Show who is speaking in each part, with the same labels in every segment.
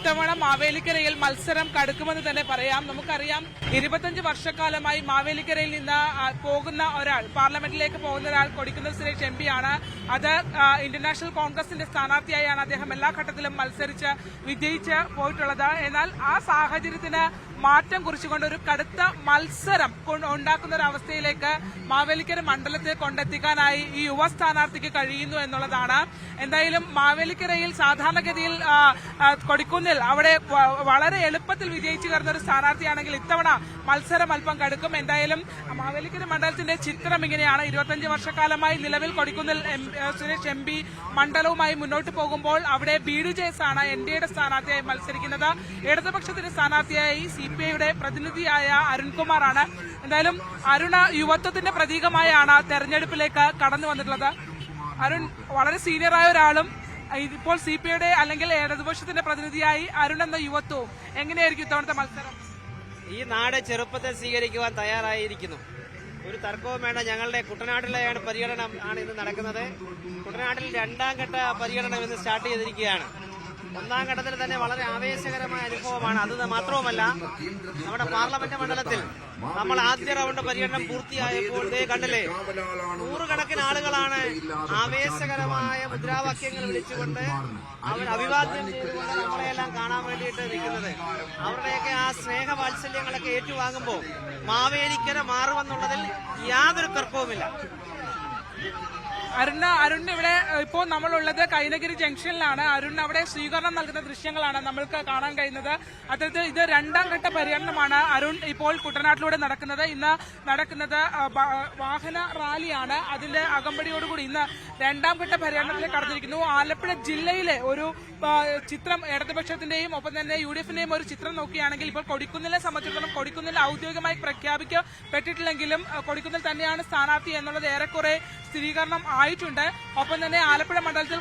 Speaker 1: ഇത്തവണ മാവേലിക്കരയിൽ മത്സരം കടുക്കുമെന്ന് തന്നെ പറയാം. നമുക്കറിയാം 25 വർഷക്കാലമായി മാവേലിക്കരയിൽ നിന്ന് പോകുന്ന ഒരാൾ, പാർലമെന്റിലേക്ക് പോകുന്ന ഒരാൾ കൊടിക്കുന്നിൽ സുരേഷ് MP ആണ്. അത് ഇന്ത്യൻ നാഷണൽ കോൺഗ്രസിന്റെ സ്ഥാനാർത്ഥിയായാണ് അദ്ദേഹം എല്ലാ ഘട്ടത്തിലും മത്സരിച്ച് വിജയിച്ച് പോയിട്ടുള്ളത്. എന്നാൽ ആ സാഹചര്യത്തിന് മാറ്റം കുറിച്ചുകൊണ്ട് ഒരു കടുത്ത മത്സരം ഉണ്ടാക്കുന്ന ഒരു അവസ്ഥയിലേക്ക് മാവേലിക്കര മണ്ഡലത്തെ കൊണ്ടെത്തിക്കാനായി ഈ യുവ സ്ഥാനാർത്ഥിക്ക് കഴിയുന്നു എന്നുള്ളതാണ്. എന്തായാലും മാവേലിക്കരയിൽ സാധാരണഗതിയിൽ കൊടിക്കുന്നിൽ അവിടെ വളരെ എളുപ്പത്തിൽ വിജയിച്ചു കയറുന്ന ഒരു സ്ഥാനാർത്ഥിയാണെങ്കിൽ ഇത്തവണ മത്സരം അല്പം കടുക്കും. എന്തായാലും മാവേലിക്കര മണ്ഡലത്തിന്റെ ചിത്രം ഇങ്ങനെയാണ്. 25 വർഷക്കാലമായി നിലവിൽ കൊടിക്കുന്നിൽ സുരേഷ് MP മണ്ഡലവുമായി മുന്നോട്ട് പോകുമ്പോൾ അവിടെ BDJS ആണ് NDAയുടെ സ്ഥാനാർത്ഥിയായി മത്സരിക്കുന്നത്. ഇടതുപക്ഷത്തിന്റെ സ്ഥാനാർത്ഥിയായി CPIയുടെ പ്രതിനിധിയായ അരുൺകുമാറാണ്. എന്തായാലും അരുണ യുവത്വത്തിന്റെ പ്രതീകമായാണ് തെരഞ്ഞെടുപ്പിലേക്ക് കടന്നു വന്നിട്ടുള്ളത്. അരുൺ വളരെ സീനിയറായ ഒരാളും ഇപ്പോൾ CPIയുടെ അല്ലെങ്കിൽ ഇടതുപക്ഷത്തിന്റെ പ്രതിനിധിയായി അരുൺ എന്ന യുവത്വവും എങ്ങനെയായിരിക്കും ഇത്തവണത്തെ മത്സരം?
Speaker 2: ഈ നാട് ചെറുപ്പത്തെ സ്വീകരിക്കുവാൻ തയ്യാറായിരിക്കുന്നു. ഒരു തർക്കവും വേണ്ട. ഞങ്ങളുടെ കുട്ടനാട്ടിലെയാണ് പര്യടനം ആണ് ഇന്ന് നടക്കുന്നത്. കുട്ടനാട്ടിൽ 2ാം ഘട്ട പര്യടനം ഇന്ന് സ്റ്റാർട്ട് ചെയ്തിരിക്കുകയാണ്. 1ാം ഘട്ടത്തിൽ തന്നെ വളരെ ആവേശകരമായ അനുഭവമാണ്. അത് മാത്രവുമല്ല, നമ്മുടെ പാർലമെന്റ് മണ്ഡലത്തിൽ നമ്മൾ ആദ്യ റൗണ്ട് പര്യടനം പൂർത്തിയായപ്പോൾ കണ്ടില്ലേ, 100 കണക്കിന് ആളുകളാണ് ആവേശകരമായ മുദ്രാവാക്യങ്ങൾ വിളിച്ചുകൊണ്ട് അവർ അഭിവാദ്യം ചെയ്തുകൊണ്ട് നമ്മളെയെല്ലാം കാണാൻ വേണ്ടിയിട്ട് നിൽക്കുന്നത്. അവരുടെയൊക്കെ ആ സ്നേഹവാത്സല്യങ്ങളൊക്കെ ഏറ്റുവാങ്ങുമ്പോൾ മാവേലിക്കര മാറുമെന്നുള്ളതിൽ യാതൊരു തർക്കവുമില്ല.
Speaker 1: അരുൺ ഇവിടെ ഇപ്പോൾ നമ്മളുള്ളത് കൈനഗിരി ജംഗ്ഷനിലാണ്. അരുൺ അവിടെ സ്വീകരണം നൽകുന്ന ദൃശ്യങ്ങളാണ് നമ്മൾക്ക് കാണാൻ കഴിയുന്നത്. അത്തരത്തിൽ ഇത് 2ാം ഘട്ട പര്യടനമാണ് അരുൺ ഇപ്പോൾ കുട്ടനാട്ടിലൂടെ നടക്കുന്നത്. ഇന്ന് നടക്കുന്നത് വാഹന റാലിയാണ്. അതിന്റെ അകമ്പടിയോടുകൂടി ഇന്ന് 2ാം ഘട്ട പര്യടനത്തിലേക്ക് കടന്നിരിക്കുന്നു. ആലപ്പുഴ ജില്ലയിലെ ഒരു ചിത്രം ഇടതുപക്ഷത്തിന്റെയും ഒപ്പം തന്നെ UDFന്റെയും ഒരു ചിത്രം നോക്കുകയാണെങ്കിൽ ഇപ്പോൾ കൊടിക്കുന്നിലെ സംബന്ധിച്ചിടത്തോളം കൊടിക്കുന്നിൽ ഔദ്യോഗികമായി പ്രഖ്യാപിക്കപ്പെട്ടിട്ടില്ലെങ്കിലും കൊടിക്കുന്നിൽ തന്നെയാണ് സ്ഥാനാർത്ഥി എന്നുള്ളത് ഏറെക്കുറെ സ്ഥിരീകരണം ആയിട്ടുണ്ട്. ഒപ്പം തന്നെ ആലപ്പുഴ മണ്ഡലത്തിൽ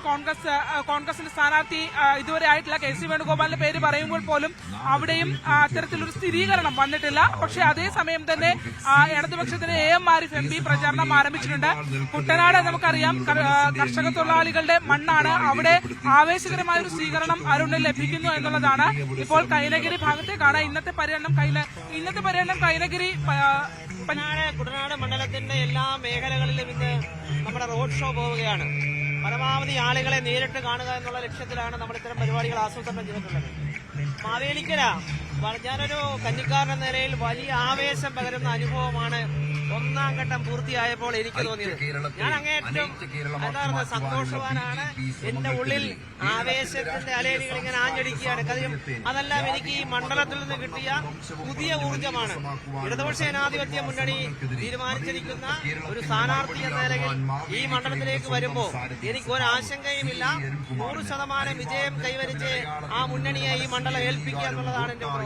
Speaker 1: കോൺഗ്രസിന്റെ സ്ഥാനാർത്ഥി ഇതുവരെ ആയിട്ടില്ല. KC വേണുഗോപാലിന്റെ പേര് പറയുമ്പോൾ പോലും അവിടെയും അത്തരത്തിലൊരു സ്ഥിരീകരണം വന്നിട്ടില്ല. പക്ഷേ അതേസമയം തന്നെ ഇടതുപക്ഷത്തിന് AM ആരിഫ് MP പ്രചാരണം ആരംഭിച്ചിട്ടുണ്ട്. കുട്ടനാട് നമുക്കറിയാം കർഷക തൊഴിലാളികളുടെ മണ്ണാണ്. അവിടെ ആവേശകരമായ ഒരു സ്വീകരണം അരുണിന് ലഭിക്കുന്നു എന്നുള്ളതാണ്. ഇപ്പോൾ കൈനഗിരി ഭാഗത്തേക്കാണ് ഇന്നത്തെ പര്യടനം കൈനഗിരി
Speaker 2: കുട്ടനാട് മണ്ഡലത്തിന്റെ എല്ലാ മേഖലകളിലും ഇന്ന് നമ്മുടെ റോഡ് ഷോ പോവുകയാണ്. പരമാവധി ആളുകളെ നേരിട്ട് കാണുക എന്നുള്ള ലക്ഷ്യത്തിലാണ് നമ്മൾ ഇത്തരം പരിപാടികൾ ആസൂത്രണം ചെയ്തിട്ടുള്ളത്. മാവേലിക്കര ഞാനൊരു കന്നിക്കാരൻ എന്ന നിലയിൽ വലിയ ആവേശം പകരുന്ന അനുഭവമാണ് 1ാം ഘട്ടം പൂർത്തിയായപ്പോൾ എനിക്ക് തോന്നിയത്. ഞാൻ അങ്ങേയറ്റം സന്തോഷവാനാണ്. എന്റെ ഉള്ളിൽ ആവേശത്തിന്റെ അലയടികൾ ഇങ്ങനെ ആഞ്ഞടിക്കുകയാണ്. കാര്യം അതെല്ലാം എനിക്ക് ഈ മണ്ഡലത്തിൽ നിന്ന് കിട്ടിയ പുതിയ ഊർജ്ജമാണ്. ഇടതുപക്ഷ ജനാധിപത്യ മുന്നണി തീരുമാനിച്ചിരിക്കുന്ന ഒരു സ്ഥാനാർത്ഥി എന്ന നിലയിൽ ഈ മണ്ഡലത്തിലേക്ക് വരുമ്പോൾ എനിക്ക് ഒരാശങ്കയുമില്ല. 100% വിജയം കൈവരിച്ച് ആ മുന്നണിയെ ഈ മണ്ഡലം ഏൽപ്പിക്കുക എന്നുള്ളതാണ് എന്റെ ഉറപ്പ്.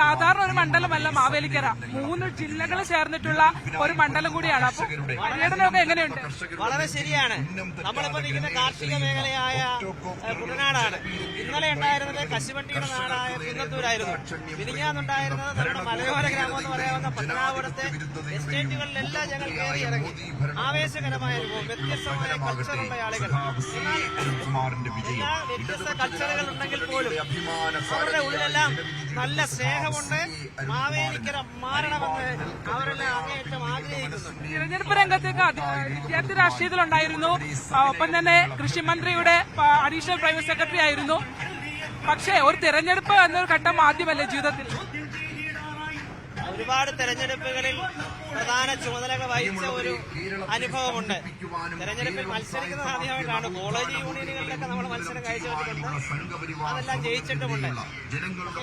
Speaker 1: സാധാരണ ഒരു മണ്ഡലമല്ല മാവേലിക്കര, 3 ജില്ലകൾ ചേർന്നിട്ടുള്ള ഒരു മണ്ഡലം കൂടിയാണ്. അപ്പൊ പര്യടനമൊക്കെ എങ്ങനെയുണ്ട്?
Speaker 2: വളരെ ശരിയാണ്. നമ്മളിപ്പോ നിൽക്കുന്ന കാർഷിക മേഖലയായ കുട്ടനാടാണ്. ഇന്നലെ ഉണ്ടായിരുന്നത് കശുവണ്ടിയുടെ നാടായ കുന്നത്തൂരായിരുന്നു. മിനിഞ്ഞാന്നുണ്ടായിരുന്നത് നമ്മുടെ മലയോര ഗ്രാമം എന്ന് പറയാവുന്ന പത്തനാപുരത്തെ എസ്റ്റേറ്റുകളിലെല്ലാം ഞങ്ങൾ കയറി ഇറങ്ങി. ആവേശകരമായ അനുഭവം. വ്യത്യസ്തമായ കൾച്ചറുള്ള ആളുകൾ. എല്ലാ വ്യത്യസ്ത കൾച്ചറുകൾ ഉണ്ടെങ്കിൽ പോലും അവരുടെ ഉള്ളിലെല്ലാം നല്ല സ്നേഹമുണ്ട്. മാവേലിക്കര മാറണമെന്ന് അവരെല്ലാം അങ്ങേയറ്റം ആഗ്രഹിക്കുന്നു.
Speaker 1: തിരഞ്ഞെടുപ്പ് രംഗത്തേക്ക് വിദ്യാർത്ഥി രാഷ്ട്രീയത്തിലുണ്ടായിരുന്നു. ഒപ്പം തന്നെ കൃഷിമന്ത്രിയുടെ അഡീഷണൽ പ്രൈവറ്റ് സെക്രട്ടറി ആയിരുന്നു. പക്ഷേ ഒരു തിരഞ്ഞെടുപ്പ് എന്നൊരു ഘട്ടം ആദ്യമല്ലേ ജീവിതത്തിൽ?
Speaker 2: ഒരുപാട് തെരഞ്ഞെടുപ്പുകളിൽ പ്രധാന ചുമതലകൾ വഹിച്ച ഒരു അനുഭവമുണ്ട്. തെരഞ്ഞെടുപ്പിൽ മത്സരിക്കുന്നത് ആദ്യമായിട്ടാണ്. കോളേജ് യൂണിയനുകളിലൊക്കെ നമ്മൾ മത്സരം കാഴ്ചവെച്ചിട്ടുണ്ട്. അതെല്ലാം ജയിച്ചിട്ടുമുണ്ട്.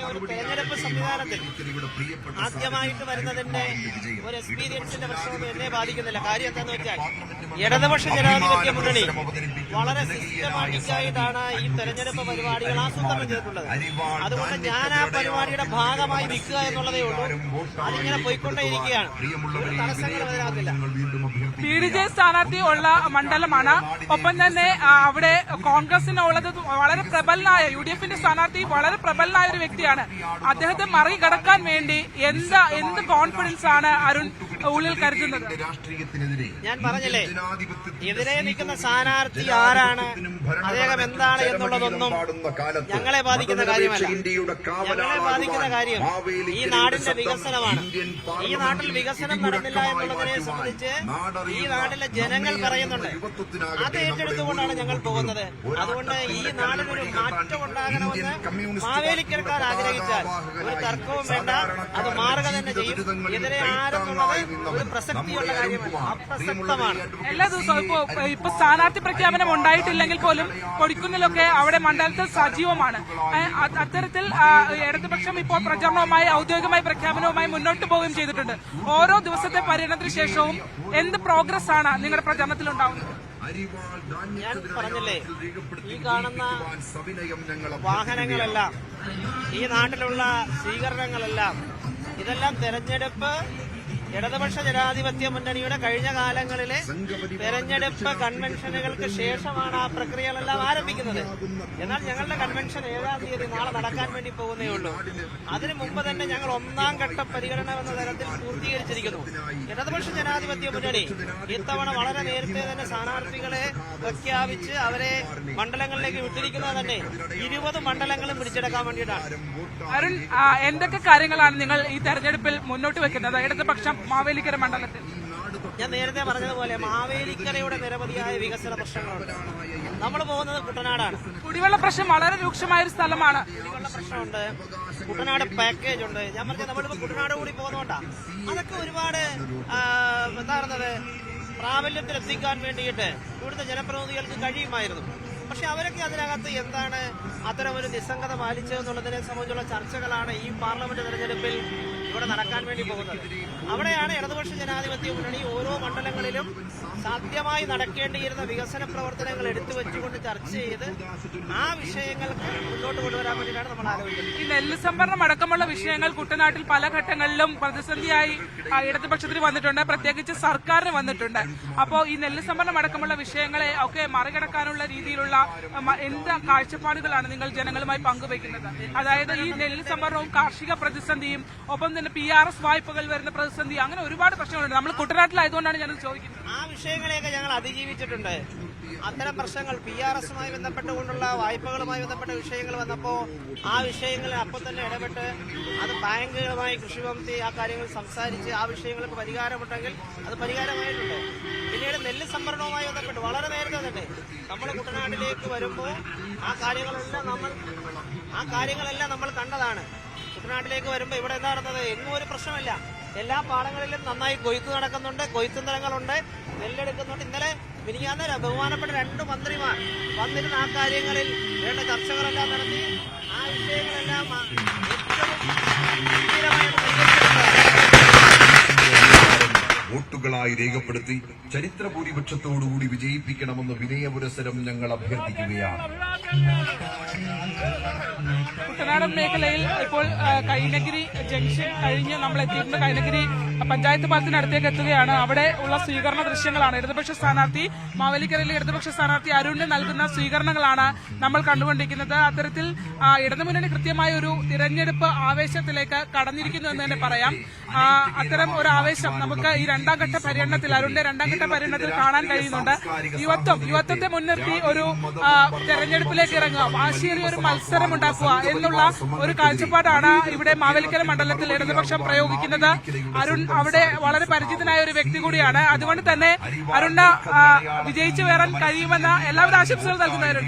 Speaker 2: ഒരു തെരഞ്ഞെടുപ്പ് സംവിധാനത്തിൽ ആദ്യമായിട്ട് വരുന്നതിന്റെ ഒരു എക്സ്പീരിയൻസിന്റെ പ്രശ്നമൊന്നും എന്നെ ബാധിക്കുന്നില്ല. കാര്യം എന്താണെന്ന് വെച്ചാൽ ഇടതുപക്ഷ ജനാധിപത്യ മുന്നണി വളരെ സിസ്റ്റമാറ്റിക്കായിട്ടാണ് ഈ തെരഞ്ഞെടുപ്പ് പരിപാടികൾ ആസൂത്രണം ചെയ്തിട്ടുള്ളത്. അതുകൊണ്ട് ഞാൻ ആ പരിപാടിയുടെ ഭാഗമായി നിൽക്കുക എന്നുള്ളതേ ഉള്ളൂ. അതിങ്ങനെ പോയിക്കൊണ്ടേയിരിക്കുകയാണ്. ഒരു തടസ്സങ്ങളും അതിനകത്തില്ല.
Speaker 1: BDJ സ്ഥാനാർത്ഥി ഉള്ള മണ്ഡലമാണ്. ഒപ്പം തന്നെ അവിടെ കോൺഗ്രസിനുള്ളത് വളരെ പ്രബലനായ UDF-ന്റെ സ്ഥാനാർത്ഥി വളരെ പ്രബലനായ ഒരു വ്യക്തിയാണ്. അദ്ദേഹത്തെ മറികടക്കാൻ വേണ്ടി എന്ത് കോൺഫിഡൻസ് ആണ് അരുൺ ഉള്ളിൽ കരുതുന്നത്?
Speaker 2: ഞാൻ പറഞ്ഞില്ലേ, എതിരെ നിൽക്കുന്ന സ്ഥാനാർത്ഥി ആരാണ്, അദ്ദേഹം എന്താണ് എന്നുള്ളതൊന്നും ഞങ്ങളെ ബാധിക്കുന്ന കാര്യമല്ല. ഞങ്ങളെ ബാധിക്കുന്ന കാര്യം ഈ നാടിന്റെ വികസനമാണ്. ഈ നാട്ടിൽ വികസനം നടന്നില്ല എന്നുള്ളതിനെ സംബന്ധിച്ച് ഈ നാട്ടിലെ ജനങ്ങൾ പറയുന്നുണ്ട്. അത് ഏറ്റെടുത്തുകൊണ്ടാണ് ഞങ്ങൾ പോകുന്നത്. അതുകൊണ്ട് ഈ നാടിനൊരു മാറ്റം ഉണ്ടാകണമെന്ന് മാവേലിക്കരക്കാർ ആഗ്രഹിച്ചാൽ ഒരു തർക്കവും വേണ്ട, അത് മാറുക തന്നെ ചെയ്യും. എതിരെ ആരെന്നുള്ളത് ഒരു പ്രസക്തിയുള്ള കാര്യമല്ല, അപ്രസക്തമാണ്.
Speaker 1: എല്ലാ ദിവസവും ഇപ്പൊ സ്ഥാനാർത്ഥി പ്രഖ്യാപനം ഉണ്ടായിട്ടില്ലെങ്കിൽ പോലും കൊടിക്കുന്നിലൊക്കെ അവിടെ മണ്ഡലത്തിൽ സജീവമാണ്. അത്തരത്തിൽ ഇടതുപക്ഷം ഇപ്പോൾ പ്രചരണവുമായി ഔദ്യോഗികമായ പ്രഖ്യാപനവുമായി മുന്നോട്ട് പോവുകയും ചെയ്തിട്ടുണ്ട്. ഓരോ ദിവസത്തെ പര്യടനത്തിന് ശേഷവും എന്ത് പ്രോഗ്രസ് ആണ് നിങ്ങളുടെ പ്രചരണത്തിൽ ഉണ്ടാവുന്നത്?
Speaker 2: ഞാൻ പറഞ്ഞില്ലേ, ഈ കാണുന്ന വാഹനങ്ങളെല്ലാം, ഈ നാട്ടിലുള്ള സ്വീകരണങ്ങളെല്ലാം, ഇതെല്ലാം തെരഞ്ഞെടുപ്പ് ഇടതുപക്ഷ ജനാധിപത്യ മുന്നണിയുടെ കഴിഞ്ഞ കാലങ്ങളിലെ തെരഞ്ഞെടുപ്പ് കൺവെൻഷനുകൾക്ക് ശേഷമാണ് ആ പ്രക്രിയകളെല്ലാം ആരംഭിക്കുന്നത്. എന്നാൽ ഞങ്ങളുടെ കൺവെൻഷൻ 7-ാം തീയതി നാളെ നടക്കാൻ വേണ്ടി പോകുന്നേ ഉള്ളൂ. അതിനു മുമ്പ് തന്നെ ഞങ്ങൾ 1-ാം ഘട്ട പരിഗണന എന്ന തരത്തിൽ പൂർത്തീകരിച്ചിരിക്കുന്നു. ഇടതുപക്ഷ ജനാധിപത്യ മുന്നണി ഇത്തവണ വളരെ നേരത്തെ തന്നെ സ്ഥാനാർത്ഥികളെ പ്രഖ്യാപിച്ച് അവരെ മണ്ഡലങ്ങളിലേക്ക് വിട്ടിരിക്കുന്നത് തന്നെ 20 മണ്ഡലങ്ങളും പിടിച്ചെടുക്കാൻ വേണ്ടിയിട്ടാണ്.
Speaker 1: അരുൺ, എന്തൊക്കെ കാര്യങ്ങളാണ് നിങ്ങൾ ഈ തെരഞ്ഞെടുപ്പിൽ മുന്നോട്ട് വെക്കുന്നത് ഇടതുപക്ഷം മാവേലിക്കര മണ്ഡലത്തിൽ?
Speaker 2: ഞാൻ നേരത്തെ പറഞ്ഞതുപോലെ മാവേലിക്കരയുടെ നിരവധിയായ വികസന പ്രശ്നങ്ങളുണ്ട്. നമ്മൾ പോകുന്നത് കുട്ടനാടാണ്.
Speaker 1: കുടിവെള്ള പ്രശ്നം വളരെ രൂക്ഷമായ ഒരു സ്ഥലമാണ്.
Speaker 2: കുടിവെള്ള പ്രശ്നമുണ്ട്, കുട്ടനാട് പാക്കേജ് ഉണ്ട്. ഞാൻ പറഞ്ഞ നമ്മളിപ്പോ കുട്ടനാട് കൂടി പോകുന്നോണ്ടാ അതൊക്കെ ഒരുപാട് എന്താണെന്നത് പ്രാബല്യത്തിൽ എത്തിക്കാൻ വേണ്ടിയിട്ട് ഇവിടുത്തെ ജനപ്രതിനിധികൾക്ക് കഴിയുമായിരുന്നു. പക്ഷെ അവരൊക്കെ അതിനകത്ത് എന്താണ് അത്തരം ഒരു നിസ്സംഗത പാലിച്ചതെന്നുള്ളതിനെ സംബന്ധിച്ചുള്ള ചർച്ചകളാണ് ഈ പാർലമെന്റ് തെരഞ്ഞെടുപ്പിൽ ഇവിടെ നടക്കാൻ വേണ്ടി പോകുന്നത്. അവിടെയാണ് ഇടതുപക്ഷ ജനാധിപത്യ മുന്നണി ഓരോ മണ്ഡലങ്ങളിലും സാധ്യമായി നടക്കേണ്ടിയിരുന്ന വികസന പ്രവർത്തനങ്ങൾ എടുത്തു വെച്ചുകൊണ്ട് ചർച്ച ചെയ്ത് ആ വിഷയങ്ങൾക്ക് മുന്നോട്ട് കൊണ്ടുവരാൻ വേണ്ടിയിട്ടാണ് നമ്മൾ ആലോചിക്കുന്നത്.
Speaker 1: ഈ നെല്ല് സംഭരണം അടക്കമുള്ള വിഷയങ്ങൾ കുട്ടനാട്ടിൽ പല ഘട്ടങ്ങളിലും പ്രതിസന്ധിയായി ഇടതുപക്ഷത്തിന് വന്നിട്ടുണ്ട്, പ്രത്യേകിച്ച് സർക്കാരിന് വന്നിട്ടുണ്ട്. അപ്പോൾ ഈ നെല്ല് സംഭരണം അടക്കമുള്ള വിഷയങ്ങളെ ഒക്കെ മറികടക്കാനുള്ള രീതിയിലുള്ള എന്ത് കാഴ്ചപ്പാടുകളാണ് നിങ്ങൾ ജനങ്ങളുമായി പങ്കുവയ്ക്കുന്നത്? അതായത് ഈ നെല്ല് സംഭരണവും കാർഷിക പ്രതിസന്ധിയും ഒപ്പം തന്നെ PRS വായ്പകൾ വരുന്ന പ്രതിസന്ധി, അങ്ങനെ ഒരുപാട് പ്രശ്നങ്ങളുണ്ട്. നമ്മൾ കുട്ടനാട്ടിലായതുകൊണ്ടാണ് ഞാൻ ചോദിക്കുന്നത്.
Speaker 2: ആ വിഷയങ്ങളെയൊക്കെ ഞങ്ങൾ അതിജീവിച്ചിട്ടുണ്ട്. അത്തരം പ്രശ്നങ്ങൾ PRS-മായി ബന്ധപ്പെട്ടുകൊണ്ടുള്ള വായ്പകളുമായി ബന്ധപ്പെട്ട വിഷയങ്ങൾ വന്നപ്പോൾ ആ വിഷയങ്ങളിൽ അപ്പോൾ തന്നെ ഇടപെട്ട് അത് ബാങ്കുകളുമായി കൃഷിവകുപ്പ് ആ കാര്യങ്ങൾ സംസാരിച്ച് ആ വിഷയങ്ങൾക്ക് പരിഹാരമുണ്ടെങ്കിൽ അത് പരിഹാരമായിട്ടുണ്ട്. പിന്നീട് നെല്ല് സംഭരണവുമായി ബന്ധപ്പെട്ട് വളരെ നേരത്തെ തന്നെ നമ്മൾ കുട്ടനാട്ടിലേക്ക് വരുമ്പോൾ ആ കാര്യങ്ങളെല്ലാം നമ്മൾ കണ്ടതാണ്. കുട്ടനാട്ടിലേക്ക് വരുമ്പോൾ ഇവിടെ എന്താ നടന്നത്? എങ്ങും ഒരു പ്രശ്നമില്ല. എല്ലാ പാടങ്ങളിലും നന്നായി കൊയ്ത്ത് നടക്കുന്നുണ്ട്, കൊയ്ത്തുന്തരങ്ങളുണ്ട്, നെല്ലെടുക്കുന്നുണ്ട്. ഇന്നലെ മിനിഞ്ഞാന്ന് ബഹുമാനപ്പെട്ട 2 മന്ത്രിമാർ വന്നിരുന്ന ആ കാര്യങ്ങളിൽ വേണ്ട ചർച്ചകളെല്ലാം നടത്തി ആ വിഷയങ്ങളെല്ലാം
Speaker 3: വോട്ടുകളായി രേഖപ്പെടുത്തി ചരിത്ര ഭൂരിപക്ഷത്തോടുകൂടി വിജയിപ്പിക്കണമെന്ന് വിനയപുരസരം ഞങ്ങൾ അഭ്യർത്ഥിക്കുകയാണ്.
Speaker 1: കുട്ടനാടൻ മേഖലയിൽ ഇപ്പോൾ കൈനഗിരി ജംഗ്ഷൻ കഴിഞ്ഞ് നമ്മൾ എത്തിയിട്ടുണ്ട്. കൈനഗിരി പഞ്ചായത്ത് പാലത്തിനടുത്തേക്ക് എത്തുകയാണ്. അവിടെ ഉള്ള സ്വീകരണ ദൃശ്യങ്ങളാണ്. ഇടതുപക്ഷ സ്ഥാനാർത്ഥി മാവേലിക്കരയിലെ ഇടതുപക്ഷ സ്ഥാനാർത്ഥി അരുണിന് നൽകുന്ന സ്വീകരണങ്ങളാണ് നമ്മൾ കണ്ടുകൊണ്ടിരിക്കുന്നത്. അത്തരത്തിൽ ഇടതുമുന്നണി കൃത്യമായ ഒരു തിരഞ്ഞെടുപ്പ് ആവേശത്തിലേക്ക് കടന്നിരിക്കുന്നു എന്ന് തന്നെ പറയാം. അത്തരം ഒരു ആവേശം നമുക്ക് ഈ 2-ാം ഘട്ട പര്യടനത്തിൽ, അരുണിന്റെ 2-ാം ഘട്ട പര്യടനത്തിൽ കാണാൻ കഴിയുന്നുണ്ട്. യുവത്വത്തെ മുൻനിർത്തി ഒരു തെരഞ്ഞെടുപ്പിലേക്ക് ഇറങ്ങുക, വാശിയേറിയ ഒരു മത്സരം ഉണ്ടാക്കുക എന്നുള്ള ഒരു കാഴ്ചപ്പാടാണ് ഇവിടെ മാവേലിക്കര മണ്ഡലത്തിൽ ഇടതുപക്ഷം പ്രയോഗിക്കുന്നത്. അരുൺ അവിടെ വളരെ പരിചിതനായ ഒരു വ്യക്തി കൂടിയാണ്. അതുകൊണ്ട് തന്നെ അരുണിന് വിജയിച്ചു വരാൻ കഴിയുമെന്ന എല്ലാവരും ആശംസകൾ നൽകുന്നവരും.